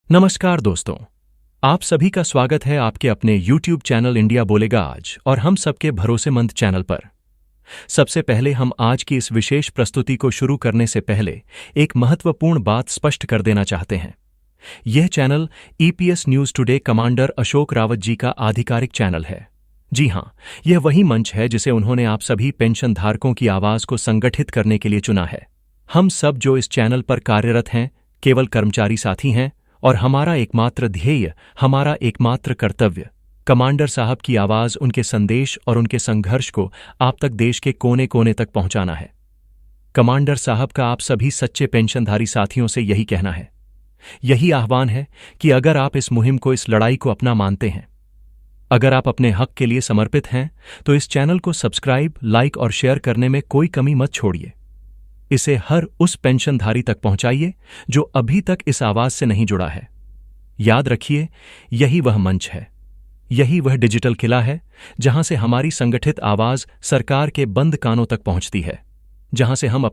नमस्कार दोस्तों, आप सभी का स्वागत है आपके अपने YouTube चैनल इंडिया बोलेगा आज और हम सबके भरोसेमंद चैनल पर। सबसे पहले हम आज की इस विशेष प्रस्तुति को शुरू करने से पहले एक महत्वपूर्ण बात स्पष्ट कर देना चाहते हैं। यह channel EPS news today commander Ashok Rawat ji का आधिकारिक चैनल है। जी हां, यह वही मंच है जिसे उन्होंने आप सभी पेंशन धारकों की आवाज को संगठित करने के लिए चुना है। हम सब जो इस चैनल पर कार्यरत हैं केवल कर्मचारी साथी हैं और हमारा एकमात्र ध्येय, हमारा एकमात्र कर्तव्य कमांडर साहब की आवाज, उनके संदेश और उनके संघर्ष को आप तक देश के कोने कोने तक पहुंचाना है। कमांडर साहब का आप सभी सच्चे पेंशनधारी साथियों से यही कहना है, यही आह्वान है कि अगर आप इस मुहिम को, इस लड़ाई को अपना मानते हैं, अगर आप अपने हक के लिए समर्पित हैं, तो इस चैनल को सब्सक्राइब, लाइक और शेयर करने में कोई कमी मत छोड़िए। इसे हर उस पेंशनधारी तक पहुंचाइए जो अभी तक इस आवाज से नहीं जुड़ा है। याद रखिए, यही वह मंच है, यही वह डिजिटल किला है जहां से हमारी संगठित आवाज सरकार के बंद कानों तक पहुंचती है, जहां से हम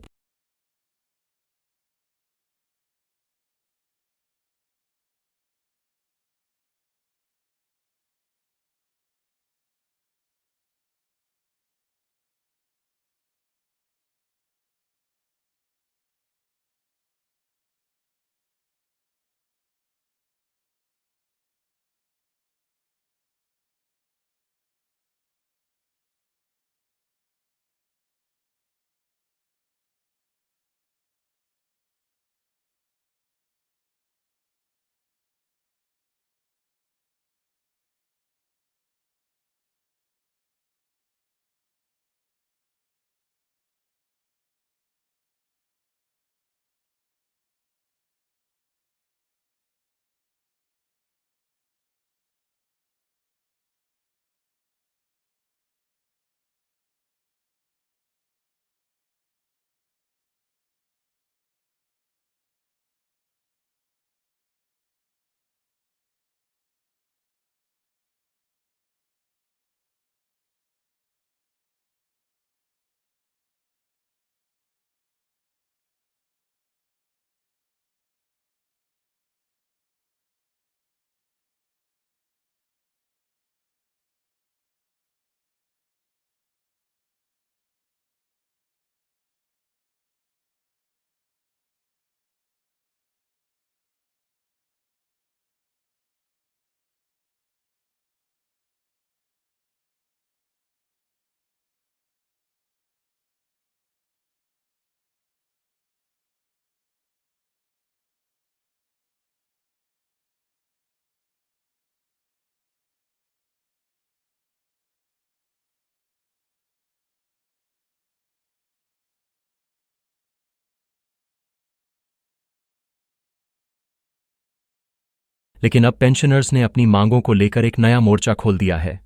लेकिन अब पेंशनर्स ने अपनी मांगों को लेकर एक नया मोर्चा खोल दिया है।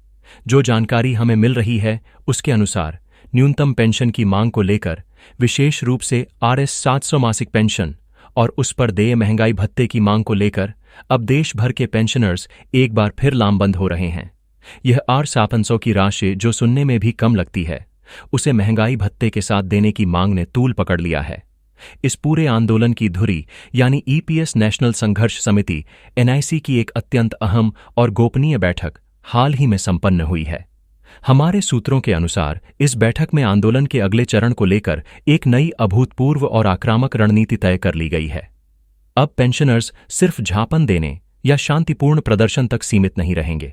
जो जानकारी हमें मिल रही है उसके अनुसार न्यूनतम पेंशन की मांग को लेकर, विशेष रूप से RS 700 मासिक पेंशन और उस पर देय महंगाई भत्ते की मांग को लेकर अब देश भर के पेंशनर्स एक बार फिर लामबंद हो रहे हैं। यह RS 700 की राशि, जो सुनने में भी कम लगती है, उसे महंगाई भत्ते के साथ देने की मांग ने तूल पकड़ लिया है। इस पूरे आंदोलन की धुरी यानी EPS नेशनल संघर्ष समिति NIC की एक अत्यंत अहम और गोपनीय बैठक हाल ही में संपन्न हुई है। हमारे सूत्रों के अनुसार इस बैठक में आंदोलन के अगले चरण को लेकर एक नई, अभूतपूर्व और आक्रामक रणनीति तय कर ली गई है। अब पेंशनर्स सिर्फ झापन देने या शांतिपूर्ण प्रदर्शन तक सीमित नहीं रहेंगे।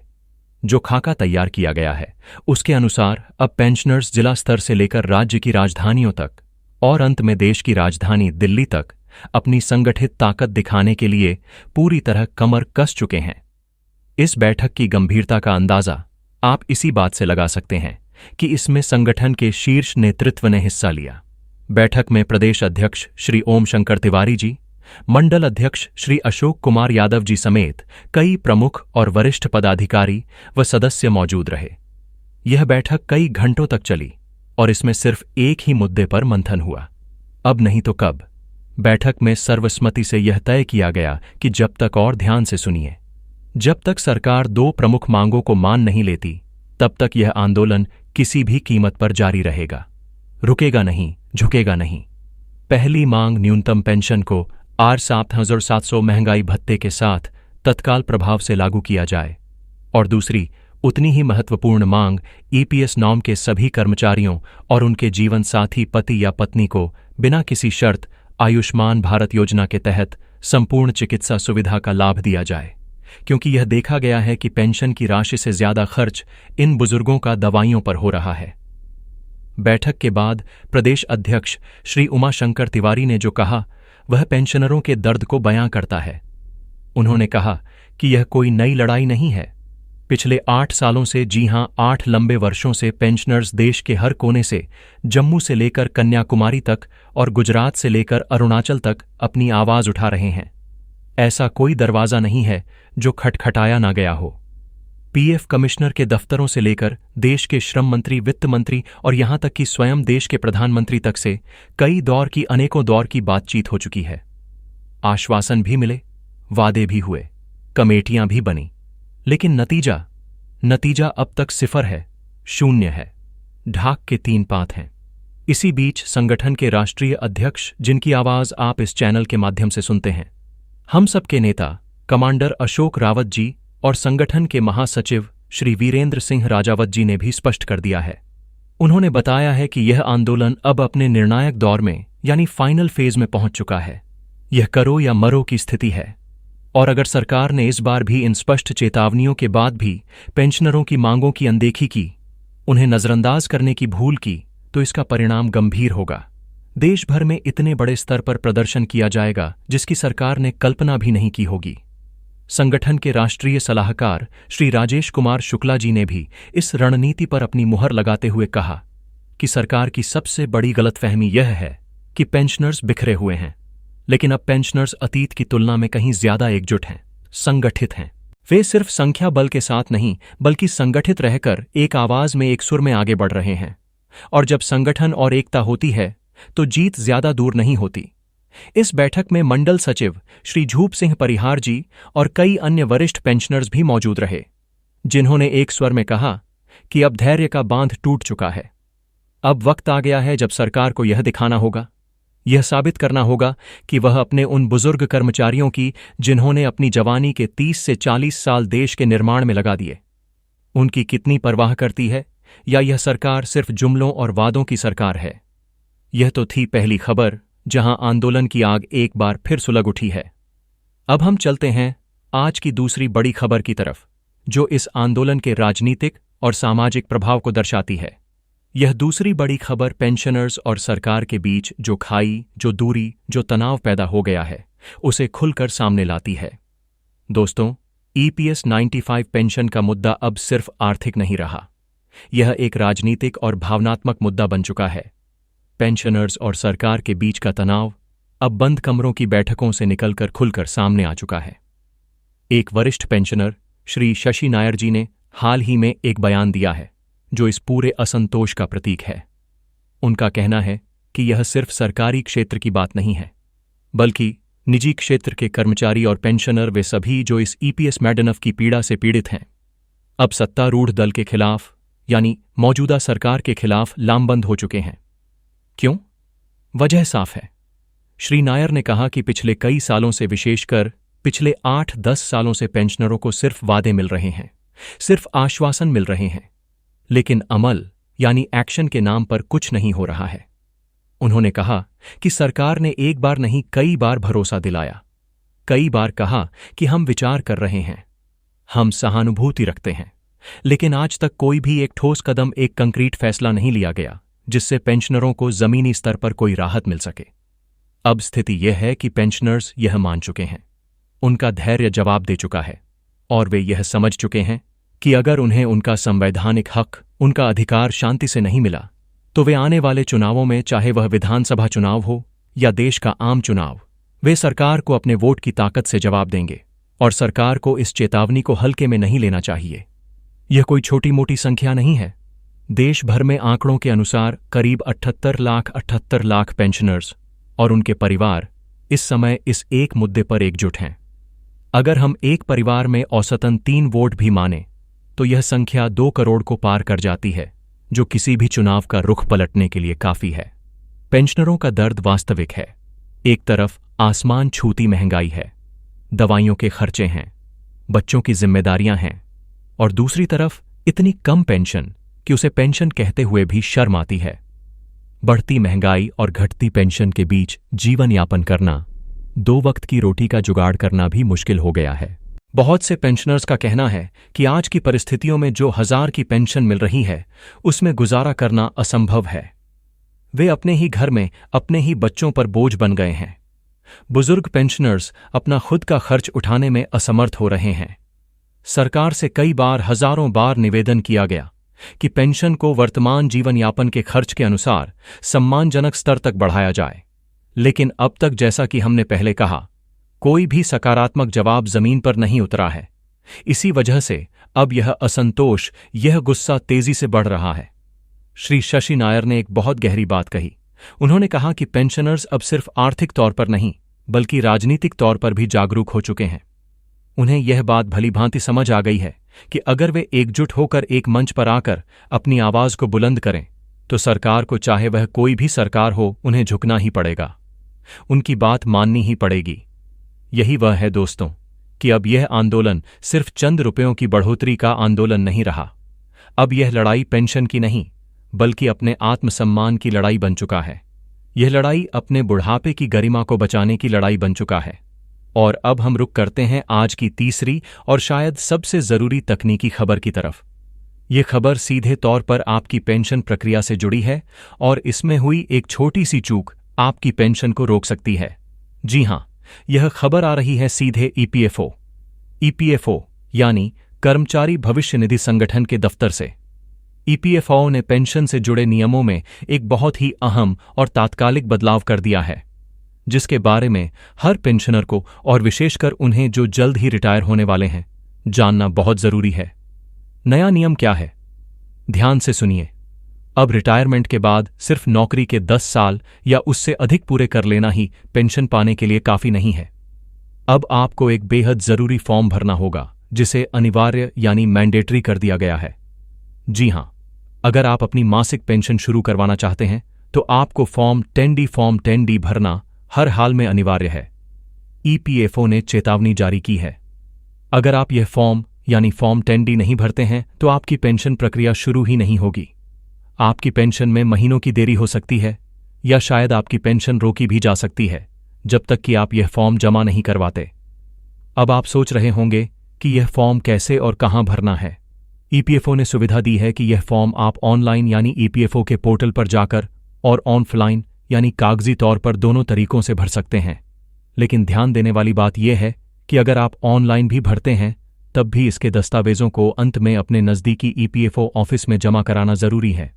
जो खाका तैयार किया गया है उसके अनुसार अब पेंशनर्स जिला स्तर से लेकर राज्य की राजधानियों तक और अंत में देश की राजधानी दिल्ली तक अपनी संगठित ताकत दिखाने के लिए पूरी तरह कमर कस चुके हैं। इस बैठक की गंभीरता का अंदाजा आप इसी बात से लगा सकते हैं कि इसमें संगठन के शीर्ष नेतृत्व ने हिस्सा लिया। बैठक में प्रदेश अध्यक्ष श्री ओम शंकर तिवारी जी, मंडल अध्यक्ष श्री अशोक कुमार यादव जी समेत कई प्रमुख और वरिष्ठ पदाधिकारी व सदस्य मौजूद रहे। यह बैठक कई घंटों तक चली और इसमें सिर्फ एक ही मुद्दे पर मंथन हुआ, अब नहीं तो कब। बैठक में सर्वसम्मति से यह तय किया गया कि जब तक, और ध्यान से सुनिए, जब तक सरकार दो प्रमुख मांगों को मान नहीं लेती तब तक यह आंदोलन किसी भी कीमत पर जारी रहेगा। रुकेगा नहीं, झुकेगा नहीं। पहली मांग न्यूनतम पेंशन को R7700 महंगाई भत्ते के साथ तत्काल प्रभाव से लागू किया जाए, और दूसरी उतनी ही महत्वपूर्ण मांग EPS नॉर्म के सभी कर्मचारियों और उनके जीवन साथी पति या पत्नी को बिना किसी शर्त आयुष्मान भारत योजना के तहत संपूर्ण चिकित्सा सुविधा का लाभ दिया जाए, क्योंकि यह देखा गया है कि पेंशन की राशि से ज्यादा खर्च इन बुजुर्गों का दवाइयों पर हो रहा है। बैठक के बाद प्रदेश अध्यक्ष श्री उमाशंकर तिवारी ने जो कहा वह पेंशनरों के दर्द को बयां करता है। उन्होंने कहा कि यह कोई नई लड़ाई नहीं है। पिछले 8 सालों से, जी हां 8 लंबे वर्षों से पेंशनर्स देश के हर कोने से, जम्मू से लेकर कन्याकुमारी तक और गुजरात से लेकर अरुणाचल तक अपनी आवाज उठा रहे हैं। ऐसा कोई दरवाजा नहीं है जो खटखटाया ना गया हो। PF कमिश्नर के दफ्तरों से लेकर देश के श्रम मंत्री, वित्त मंत्री और यहां तक कि स्वयं देश के प्रधानमंत्री तक से कई दौर की, अनेकों दौर की बातचीत हो चुकी है। आश्वासन भी मिले, वादे भी हुए, कमेटियां भी बनी, लेकिन नतीजा अब तक सिफर है, शून्य है। ढाक के 3 पात हैं। इसी बीच संगठन के राष्ट्रीय अध्यक्ष, जिनकी आवाज आप इस चैनल के माध्यम से सुनते हैं, हम सबके नेता कमांडर अशोक रावत जी और संगठन के महासचिव श्री वीरेंद्र सिंह राजावत जी ने भी स्पष्ट कर दिया है। उन्होंने बताया है कि यह आंदोलन अब अपने निर्णायक दौर में, यानी फाइनल फेज में पहुंच चुका है। यह करो या मरो की स्थिति है, और अगर सरकार ने इस बार भी इन स्पष्ट चेतावनियों के बाद भी पेंशनरों की मांगों की अनदेखी की, उन्हें नजरअंदाज करने की भूल की, तो इसका परिणाम गंभीर होगा। देश भर में इतने बड़े स्तर पर प्रदर्शन किया जाएगा जिसकी सरकार ने कल्पना भी नहीं की होगी। संगठन के राष्ट्रीय सलाहकार श्री राजेश कुमार शुक्ला जी ने भी इस रणनीति पर अपनी मुहर लगाते हुए कहा कि सरकार की सबसे बड़ी गलतफहमी यह है कि पेंशनर्स बिखरे हुए हैं, लेकिन अब पेंशनर्स अतीत की तुलना में कहीं ज्यादा एकजुट हैं, संगठित हैं। वे सिर्फ संख्या बल के साथ नहीं, बल्कि संगठित रहकर एक आवाज में, एक सुर में आगे बढ़ रहे हैं। और जब संगठन और एकता होती है तो जीत ज्यादा दूर नहीं होती। इस बैठक में मंडल सचिव श्री झूप सिंह परिहार जी और कई अन्य वरिष्ठ पेंशनर्स भी मौजूद रहे, जिन्होंने एक स्वर में कहा कि अब धैर्य का बांध टूट चुका है। अब वक्त आ गया है जब सरकार को यह दिखाना होगा, यह साबित करना होगा कि वह अपने उन बुजुर्ग कर्मचारियों की, जिन्होंने अपनी जवानी के 30 से 40 साल देश के निर्माण में लगा दिए, उनकी कितनी परवाह करती है, या यह सरकार सिर्फ जुमलों और वादों की सरकार है। यह तो थी पहली खबर जहां आंदोलन की आग एक बार फिर सुलग उठी है। अब हम चलते हैं आज की दूसरी बड़ी खबर की तरफ, जो इस आंदोलन के राजनीतिक और सामाजिक प्रभाव को दर्शाती है। यह दूसरी बड़ी खबर पेंशनर्स और सरकार के बीच जो खाई, जो दूरी, जो तनाव पैदा हो गया है, उसे खुलकर सामने लाती है। दोस्तों, EPS 95 पेंशन का मुद्दा अब सिर्फ आर्थिक नहीं रहा, यह एक राजनीतिक और भावनात्मक मुद्दा बन चुका है। पेंशनर्स और सरकार के बीच का तनाव अब बंद कमरों की बैठकों से निकलकर खुलकर सामने आ चुका है। एक वरिष्ठ पेंशनर श्री शशि नायर जी ने हाल ही में एक बयान दिया है जो इस पूरे असंतोष का प्रतीक है। उनका कहना है कि यह सिर्फ सरकारी क्षेत्र की बात नहीं है, बल्कि निजी क्षेत्र के कर्मचारी और पेंशनर, वे सभी जो इस EPS मैडनफ की पीड़ा से पीड़ित हैं, अब सत्तारूढ़ दल के खिलाफ, यानी मौजूदा सरकार के खिलाफ लामबंद हो चुके हैं। क्यों? वजह साफ है। श्री नायर ने कहा कि पिछले कई सालों से, विशेषकर पिछले 8-10 सालों से पेंशनरों को सिर्फ वादे मिल रहे हैं, सिर्फ आश्वासन मिल रहे हैं, लेकिन अमल यानी एक्शन के नाम पर कुछ नहीं हो रहा है। उन्होंने कहा कि सरकार ने एक बार नहीं, कई बार भरोसा दिलाया, कई बार कहा कि हम विचार कर रहे हैं, हम सहानुभूति रखते हैं, लेकिन आज तक कोई भी एक ठोस कदम, एक कंक्रीट फैसला नहीं लिया गया जिससे पेंशनरों को जमीनी स्तर पर कोई राहत मिल सके। अब स्थिति यह है कि पेंशनर्स यह मान चुके हैं, उनका धैर्य जवाब दे चुका है, और वे यह समझ चुके हैं कि अगर उन्हें उनका संवैधानिक हक, उनका अधिकार शांति से नहीं मिला, तो वे आने वाले चुनावों में, चाहे वह विधानसभा चुनाव हो या देश का आम चुनाव, वे सरकार को अपने वोट की ताकत से जवाब देंगे। और सरकार को इस चेतावनी को हल्के में नहीं लेना चाहिए। यह कोई छोटी मोटी संख्या नहीं है। देश भर में आंकड़ों के अनुसार करीब 78 लाख पेंशनर्स और उनके परिवार इस समय इस एक मुद्दे पर एकजुट हैं। अगर हम एक परिवार में औसतन 3 वोट भी माने तो यह संख्या 2 करोड़ को पार कर जाती है, जो किसी भी चुनाव का रुख पलटने के लिए काफी है। पेंशनरों का दर्द वास्तविक है। एक तरफ आसमान छूती महंगाई है, दवाइयों के खर्चे हैं, बच्चों की जिम्मेदारियां हैं, और दूसरी तरफ इतनी कम पेंशन कि उसे पेंशन कहते हुए भी शर्म आती है। बढ़ती महंगाई और घटती पेंशन के बीच जीवन यापन करना, 2 वक्त की रोटी का जुगाड़ करना भी मुश्किल हो गया है। बहुत से पेंशनर्स का कहना है कि आज की परिस्थितियों में जो 1000 की पेंशन मिल रही है उसमें गुजारा करना असंभव है। वे अपने ही घर में अपने ही बच्चों पर बोझ बन गए हैं। बुजुर्ग पेंशनर्स अपना खुद का खर्च उठाने में असमर्थ हो रहे हैं। सरकार से कई बार, हजारों बार निवेदन किया गया कि पेंशन को वर्तमान जीवन यापन के खर्च के अनुसार सम्मानजनक स्तर तक बढ़ाया जाए, लेकिन अब तक, जैसा कि हमने पहले कहा, कोई भी सकारात्मक जवाब जमीन पर नहीं उतरा है। इसी वजह से अब यह असंतोष, यह गुस्सा तेजी से बढ़ रहा है। श्री शशि नायर ने एक बहुत गहरी बात कही। उन्होंने कहा कि पेंशनर्स अब सिर्फ आर्थिक तौर पर नहीं बल्कि राजनीतिक तौर पर भी जागरूक हो चुके हैं। उन्हें यह बात भलीभांति समझ आ गई है कि अगर वे एकजुट होकर एक मंच पर आकर अपनी आवाज को बुलंद करें तो सरकार को, चाहे वह कोई भी सरकार हो, उन्हें झुकना ही पड़ेगा, उनकी बात माननी ही पड़ेगी। यही वह है दोस्तों कि अब यह आंदोलन सिर्फ चंद रुपयों की बढ़ोतरी का आंदोलन नहीं रहा। अब यह लड़ाई पेंशन की नहीं बल्कि अपने आत्मसम्मान की लड़ाई बन चुका है। यह लड़ाई अपने बुढ़ापे की गरिमा को बचाने की लड़ाई बन चुका है। और अब हम रुक करते हैं आज की तीसरी और शायद सबसे जरूरी तकनीकी खबर की तरफ। यह खबर सीधे तौर पर आपकी पेंशन प्रक्रिया से जुड़ी है और इसमें हुई एक छोटी सी चूक आपकी पेंशन को रोक सकती है। जी हां, यह खबर आ रही है सीधे ईपीएफओ यानी कर्मचारी भविष्य निधि संगठन के दफ्तर से। ईपीएफओ ने पेंशन से जुड़े नियमों में एक बहुत ही अहम और तात्कालिक बदलाव कर दिया है, जिसके बारे में हर पेंशनर को, और विशेषकर उन्हें जो जल्द ही रिटायर होने वाले हैं, जानना बहुत जरूरी है। नया नियम क्या है? ध्यान से सुनिए। अब रिटायरमेंट के बाद सिर्फ नौकरी के 10 साल या उससे अधिक पूरे कर लेना ही पेंशन पाने के लिए काफी नहीं है। अब आपको एक बेहद जरूरी फॉर्म भरना होगा, जिसे अनिवार्य यानी मैंडेटरी कर दिया गया है। जी हां, अगर आप अपनी मासिक पेंशन शुरू करवाना चाहते हैं तो आपको फॉर्म 10D भरना हर हाल में अनिवार्य है। ईपीएफओ ने चेतावनी जारी की है। अगर आप यह फॉर्म यानी फॉर्म 10D नहीं भरते हैं तो आपकी पेंशन प्रक्रिया शुरू ही नहीं होगी। आपकी पेंशन में महीनों की देरी हो सकती है या शायद आपकी पेंशन रोकी भी जा सकती है जब तक कि आप यह फॉर्म जमा नहीं करवाते। अब आप सोच रहे होंगे कि यह फॉर्म कैसे और कहां भरना है। ईपीएफओ ने सुविधा दी है कि यह फॉर्म आप ऑनलाइन यानी ईपीएफओ के पोर्टल पर जाकर और ऑफलाइन यानी कागजी तौर पर दोनों तरीकों से भर सकते हैं। लेकिन ध्यान देने वाली बात यह है कि अगर आप ऑनलाइन भी भरते हैं तब भी इसके दस्तावेजों को अंत में अपने नज़दीकी ईपीएफओ ऑफिस में जमा कराना जरूरी है।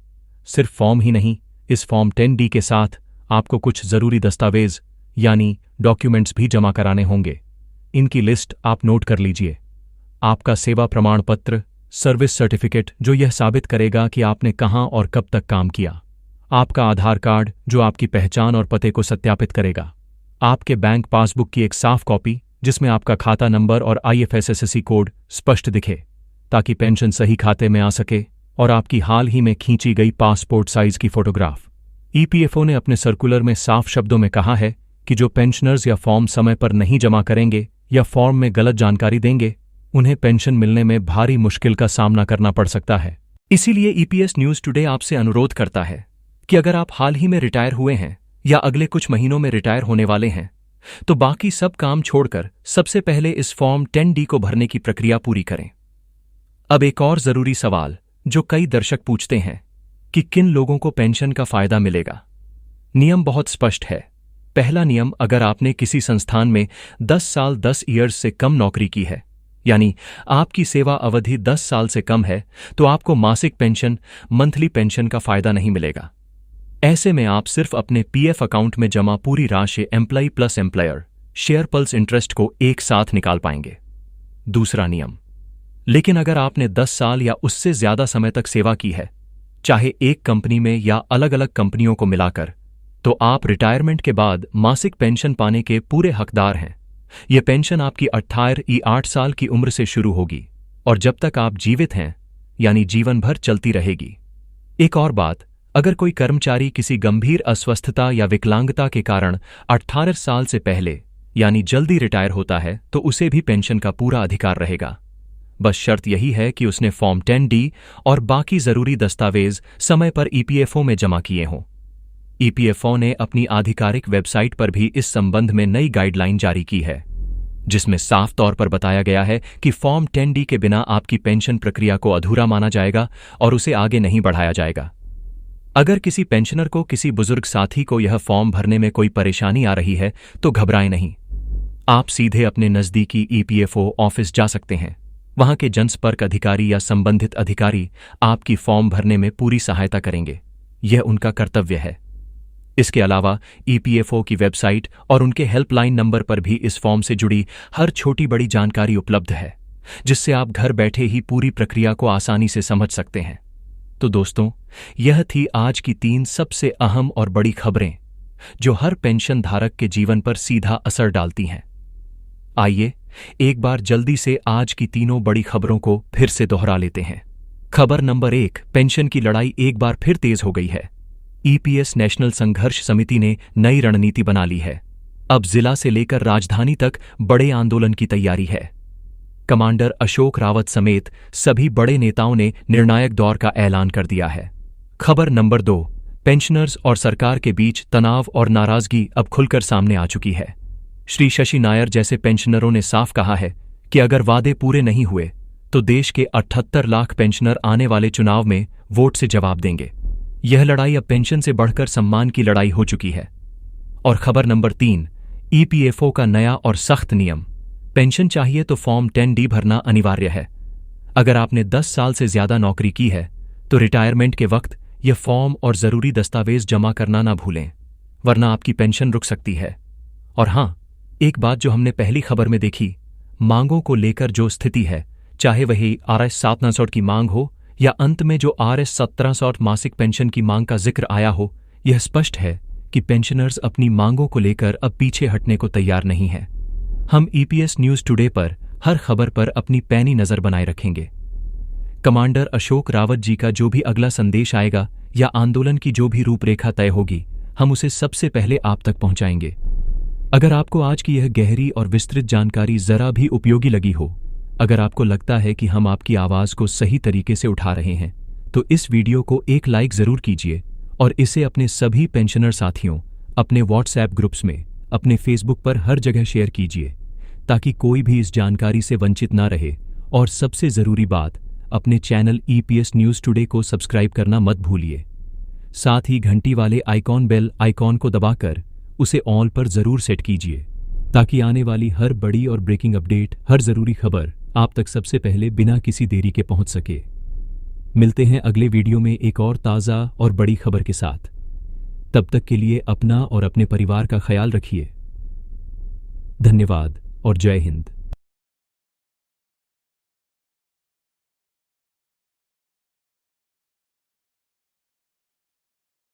सिर्फ फॉर्म ही नहीं, इस फॉर्म 10D के साथ आपको कुछ जरूरी दस्तावेज यानी डॉक्यूमेंट्स भी जमा कराने होंगे। इनकी लिस्ट आप नोट कर लीजिए। आपका सेवा प्रमाण पत्र, सर्विस सर्टिफिकेट जो यह साबित करेगा कि आपने कहां और कब तक काम किया, आपका आधार कार्ड जो आपकी पहचान और पते को सत्यापित करेगा, आपके बैंक पासबुक की एक साफ कॉपी जिसमें आपका खाता नंबर और IFSC कोड स्पष्ट दिखे ताकि पेंशन सही खाते में आ सके, और आपकी हाल ही में खींची गई पासपोर्ट साइज की फोटोग्राफ। ईपीएफओ ने अपने सर्कुलर में साफ शब्दों में कहा है कि जो पेंशनर्स या फॉर्म समय पर नहीं जमा करेंगे या फॉर्म में गलत जानकारी देंगे, उन्हें पेंशन मिलने में भारी मुश्किल का सामना करना पड़ सकता है। इसीलिए ईपीएस न्यूज टुडे आपसे अनुरोध करता है कि अगर आप हाल ही में रिटायर हुए हैं या अगले कुछ महीनों में रिटायर होने वाले हैं तो बाकी सब काम छोड़कर सबसे पहले इस फॉर्म 10D को भरने की प्रक्रिया पूरी करें। अब एक और जरूरी सवाल जो कई दर्शक पूछते हैं कि किन लोगों को पेंशन का फायदा मिलेगा। नियम बहुत स्पष्ट है। पहला नियम, अगर आपने किसी संस्थान में 10 साल 10 ईयर्स से कम नौकरी की है, यानी आपकी सेवा अवधि 10 साल से कम है, तो आपको मासिक पेंशन, मंथली पेंशन का फायदा नहीं मिलेगा। ऐसे में आप सिर्फ अपने पीएफ अकाउंट में जमा पूरी राशि employ plus employer share plus interest को एक साथ निकाल पाएंगे। दूसरा नियम, लेकिन अगर आपने 10 साल या उससे ज्यादा समय तक सेवा की है, चाहे एक कंपनी में या अलग अलग कंपनियों को मिलाकर, तो आप रिटायरमेंट के बाद मासिक पेंशन पाने के पूरे हकदार हैं। यह पेंशन आपकी 8 साल की उम्र से शुरू होगी और जब तक आप जीवित हैं यानी जीवन भर चलती रहेगी। एक और बात, अगर कोई कर्मचारी किसी गंभीर अस्वस्थता या विकलांगता के कारण 18 साल से पहले यानी जल्दी रिटायर होता है तो उसे भी पेंशन का पूरा अधिकार रहेगा। बस शर्त यही है कि उसने फॉर्म 10D और बाकी जरूरी दस्तावेज समय पर ईपीएफओ में जमा किए हों। ईपीएफओ ने अपनी आधिकारिक वेबसाइट पर भी इस संबंध में नई गाइडलाइन जारी की है, जिसमें साफ तौर पर बताया गया है कि फॉर्म 10D के बिना आपकी पेंशन प्रक्रिया को अधूरा माना जाएगा और उसे आगे नहीं बढ़ाया जाएगा। अगर किसी पेंशनर को किसी बुजुर्ग साथी को यह फॉर्म भरने में कोई परेशानी आ रही है तो घबराएं नहीं। आप सीधे अपने नजदीकी ईपीएफओ ऑफिस जा सकते हैं। वहां के जनसंपर्क अधिकारी या संबंधित अधिकारी आपकी फॉर्म भरने में पूरी सहायता करेंगे। यह उनका कर्तव्य है। इसके अलावा ईपीएफओ की वेबसाइट और उनके हेल्पलाइन नंबर पर भी इस फॉर्म से जुड़ी हर छोटी बड़ी जानकारी उपलब्ध है, जिससे आप घर बैठे ही पूरी प्रक्रिया को आसानी से समझ सकते हैं। तो दोस्तों, यह थी आज की 3 सबसे अहम और बड़ी खबरें जो हर पेंशन धारक के जीवन पर सीधा असर डालती हैं। आइए एक बार जल्दी से आज की तीनों बड़ी खबरों को फिर से दोहरा लेते हैं। खबर नंबर 1, पेंशन की लड़ाई एक बार फिर तेज हो गई है। ईपीएस नेशनल संघर्ष समिति ने नई रणनीति बना ली है। अब जिला से लेकर राजधानी तक बड़े आंदोलन की तैयारी है। कमांडर अशोक रावत समेत सभी बड़े नेताओं ने निर्णायक दौर का ऐलान कर दिया है। खबर नंबर 2, पेंशनर्स और सरकार के बीच तनाव और नाराजगी अब खुलकर सामने आ चुकी है। श्री शशि नायर जैसे पेंशनरों ने साफ कहा है कि अगर वादे पूरे नहीं हुए तो देश के 78 लाख पेंशनर आने वाले चुनाव में वोट से जवाब देंगे। यह लड़ाई अब पेंशन से बढ़कर सम्मान की लड़ाई हो चुकी है। और खबर नंबर 3, ईपीएफओ का नया और सख्त नियम। पेंशन चाहिए तो फॉर्म 10D भरना अनिवार्य है। अगर आपने 10 साल से ज्यादा नौकरी की है तो रिटायरमेंट के वक्त यह फॉर्म और जरूरी दस्तावेज जमा करना ना भूलें, वरना आपकी पेंशन रुक सकती है। और हां, एक बात जो हमने पहली खबर में देखी, मांगों को लेकर जो स्थिति है, चाहे वही RS 759 की मांग हो या अंत में जो RS 1760 मासिक पेंशन की मांग का जिक्र आया हो, यह स्पष्ट है कि पेंशनर्स अपनी मांगों को लेकर अब पीछे हटने को तैयार नहीं हैं। हम ईपीएस न्यूज टुडे पर हर खबर पर अपनी पैनी नजर बनाए रखेंगे। कमांडर अशोक रावत जी का जो भी अगला संदेश आएगा या आंदोलन की जो भी रूपरेखा तय होगी, हम उसे सबसे पहले आप तक पहुंचाएंगे। अगर आपको आज की यह गहरी और विस्तृत जानकारी जरा भी उपयोगी लगी हो, अगर आपको लगता है कि हम आपकी आवाज को सही तरीके से उठा रहे हैं, तो इस वीडियो को एक लाइक जरूर कीजिए और इसे अपने सभी पेंशनर साथियों, अपने व्हाट्सएप ग्रुप्स में, अपने फेसबुक पर हर जगह शेयर कीजिए, ताकि कोई भी इस जानकारी से वंचित ना रहे। और सबसे जरूरी बात, अपने चैनल ईपीएस न्यूज टुडे को सब्सक्राइब करना मत भूलिए। साथ ही घंटी वाले आइकॉन बेल आइकॉन को दबाकर उसे ऑल पर जरूर सेट कीजिए, ताकि आने वाली हर बड़ी और ब्रेकिंग अपडेट, हर जरूरी खबर आप तक सबसे पहले बिना किसी देरी के पहुंच सके। मिलते हैं अगले वीडियो में एक और ताज़ा और बड़ी खबर के साथ। तब तक के लिए अपना और अपने परिवार का ख्याल रखिए। धन्यवाद और जय हिंद।